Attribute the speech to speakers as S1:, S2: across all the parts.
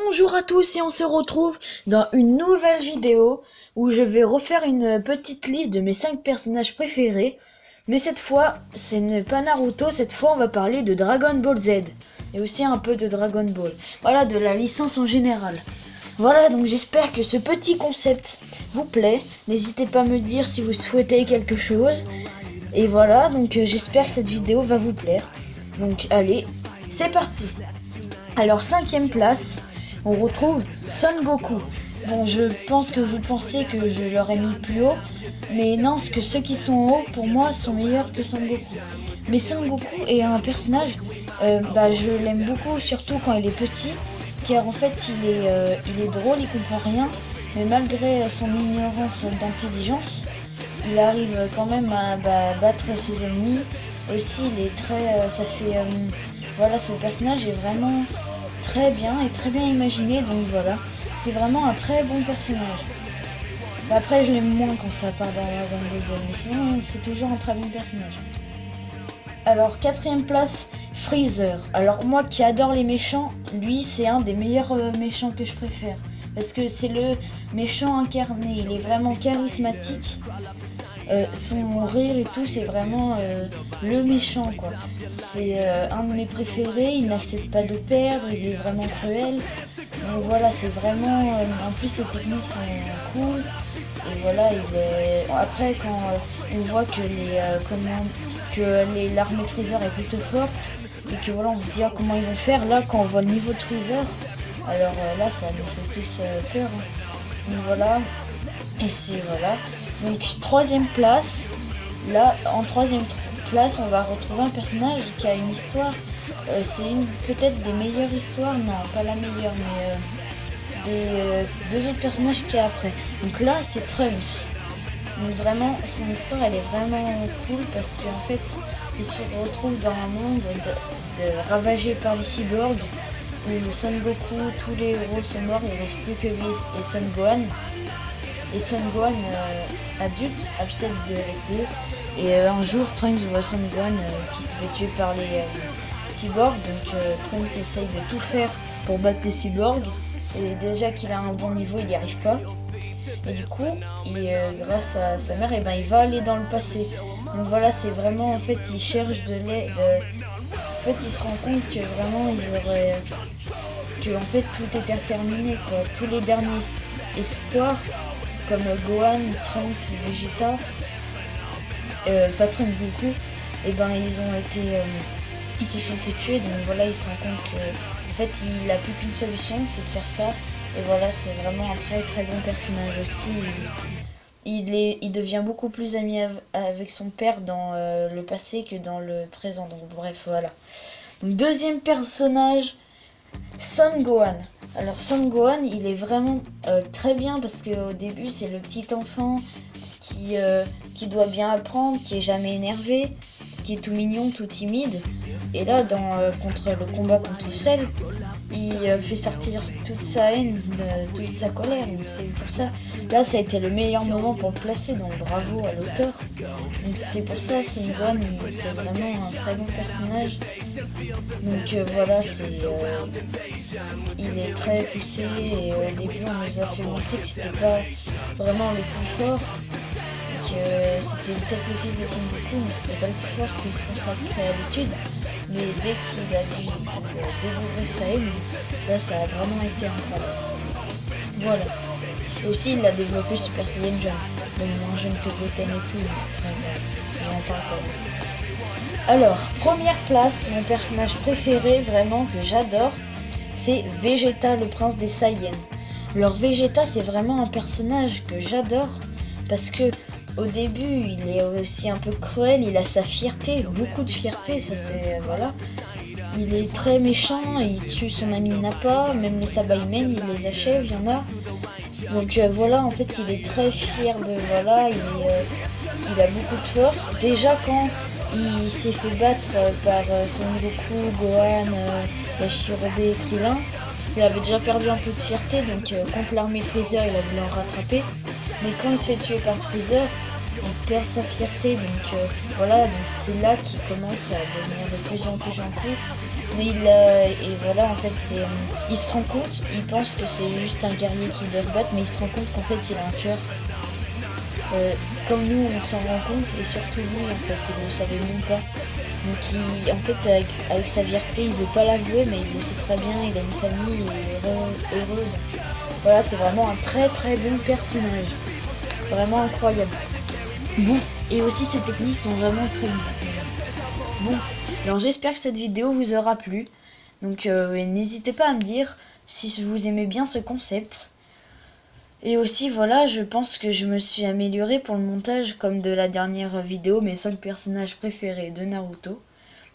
S1: Bonjour à tous et on se retrouve dans une nouvelle vidéo où je vais refaire une petite liste de mes 5 personnages préférés. Mais cette fois, ce n'est pas Naruto, cette fois on va parler de Dragon Ball Z. Et aussi un peu de Dragon Ball. Voilà, de la licence en général. Voilà, donc j'espère que ce petit concept vous plaît. N'hésitez pas à me dire si vous souhaitez quelque chose. Et voilà, donc j'espère que cette vidéo va vous plaire. Donc allez, c'est parti. Alors 5e place, on retrouve Son Goku. Bon, je pense que vous pensiez que je l'aurais mis plus haut, mais non, parce que ceux qui sont en haut, pour moi, sont meilleurs que Son Goku. Mais Son Goku est un personnage, je l'aime beaucoup, surtout quand il est petit, car en fait, il est drôle, il comprend rien, mais malgré son ignorance d'intelligence, il arrive quand même à battre ses ennemis. Aussi, il est très, voilà, ce personnage est vraiment très bien et très bien imaginé, donc voilà, c'est vraiment un très bon personnage. Après, je l'aime moins quand ça part dans Dragon Ball Z, mais sinon, c'est toujours un très bon personnage. Alors, 4e place, Freezer. Alors, moi qui adore les méchants, lui, c'est un des meilleurs méchants que je préfère. Parce que c'est le méchant incarné, il est vraiment charismatique. Son rire et tout, c'est vraiment le méchant, quoi. C'est un de mes préférés, il n'accepte pas de perdre, il est vraiment cruel. Donc voilà, c'est vraiment... en plus, ses techniques sont cool. Et voilà, après, quand on voit que l'armée de Freezer est plutôt forte, et que voilà, on se dit comment ils vont faire, là, quand on voit le niveau de Freezer, alors là, ça nous fait tous peur. Donc voilà, et c'est voilà. Donc 3e place, là en 3e place on va retrouver un personnage qui a une histoire, c'est peut-être des meilleures histoires, non pas la meilleure mais des 2 autres personnages qu'il y a après. Donc là c'est Trunks, donc vraiment son histoire elle est vraiment cool parce qu'en fait il se retrouve dans un monde ravagé par les cyborgs où Son Goku, tous les héros sont morts, il ne reste plus que lui et Son Gohan. Et Son Gohan adulte accepte de l'aider. Et un jour, Trunks voit Son Gohan qui se fait tuer par les cyborgs. Donc Trunks essaye de tout faire pour battre les cyborgs. Et déjà qu'il a un bon niveau, il n'y arrive pas. Et du coup, grâce à sa mère, il va aller dans le passé. Donc voilà, c'est vraiment, en fait, il cherche de l'aide. En fait, il se rend compte que vraiment, que en fait, tout était terminé, quoi. Tous les derniers espoirs, comme Gohan, Trunks, Vegeta, pas Trunks Goku, et ils se sont fait tuer, donc voilà, il se rend compte que en fait il a plus qu'une solution, c'est de faire ça, et voilà, c'est vraiment un très très bon personnage aussi. Il devient beaucoup plus ami avec son père dans le passé que dans le présent, donc bref, voilà. Donc 2e personnage, Son Gohan. Alors Son Gohan, il est vraiment très bien parce qu'au début c'est le petit enfant qui doit bien apprendre, qui est jamais énervé, qui est tout mignon, tout timide. Et là, contre le combat contre Cell, il fait sortir toute sa haine, toute sa colère. Donc c'est pour ça. Là, ça a été le meilleur moment pour le placer. Donc bravo à l'auteur. Donc c'est pour ça, Son Gohan, c'est vraiment un très bon personnage. Donc voilà, il est très poussé. Et au début, on nous a fait montrer que c'était pas vraiment le plus fort. C'était peut-être le fils de Son Goku, mais c'était pas le plus fort parce qu'il se consacrait à l'étude. Mais dès qu'il a dû dévorer sa haine, là ça a vraiment été incroyable. Voilà. Et aussi il a développé Super Saiyan jeune, donc moins jeune que Goten et tout, mais j'en parle pas. Alors, première place, mon personnage préféré vraiment que j'adore, c'est Vegeta, le prince des Saiyans. Alors Vegeta c'est vraiment un personnage que j'adore parce que au début, il est aussi un peu cruel, il a sa fierté, beaucoup de fierté, ça c'est... voilà. Il est très méchant, il tue son ami Nappa, même les Sabaïmen, il les achève, il y en a. Donc voilà, en fait, il est très fier de... voilà, il a beaucoup de force. Déjà quand il s'est fait battre par Son Goku, Gohan, Yajirobe et Krillin, il avait déjà perdu un peu de fierté, donc contre l'armée de Freezer, il a voulu en rattraper. Mais quand il se fait tuer par Freezer, il perd sa fierté, donc voilà, donc c'est là qu'il commence à devenir de plus en plus gentil. Mais et voilà, en fait, il se rend compte, il pense que c'est juste un guerrier qui doit se battre, mais il se rend compte qu'en fait, il a un cœur. Comme nous, on s'en rend compte, et surtout lui, en fait, il le savait même pas. Donc, en fait, avec sa fierté, il veut pas l'avouer, mais il le sait très bien, il a une famille, il est heureux. Donc, voilà, c'est vraiment un très très bon personnage. Vraiment incroyable. Bon, et aussi ses techniques sont vraiment très bien. Bon, alors j'espère que cette vidéo vous aura plu. Donc n'hésitez pas à me dire si vous aimez bien ce concept. Et aussi voilà, je pense que je me suis améliorée pour le montage comme de la dernière vidéo, mes 5 personnages préférés de Naruto.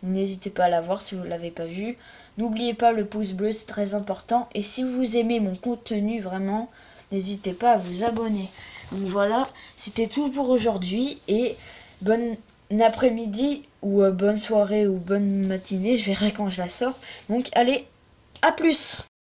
S1: N'hésitez pas à la voir si vous ne l'avez pas vu. N'oubliez pas le pouce bleu, c'est très important. Et si vous aimez mon contenu vraiment, n'hésitez pas à vous abonner. Donc voilà, c'était tout pour aujourd'hui et bonne après-midi ou bonne soirée ou bonne matinée, je verrai quand je la sors. Donc allez, à plus!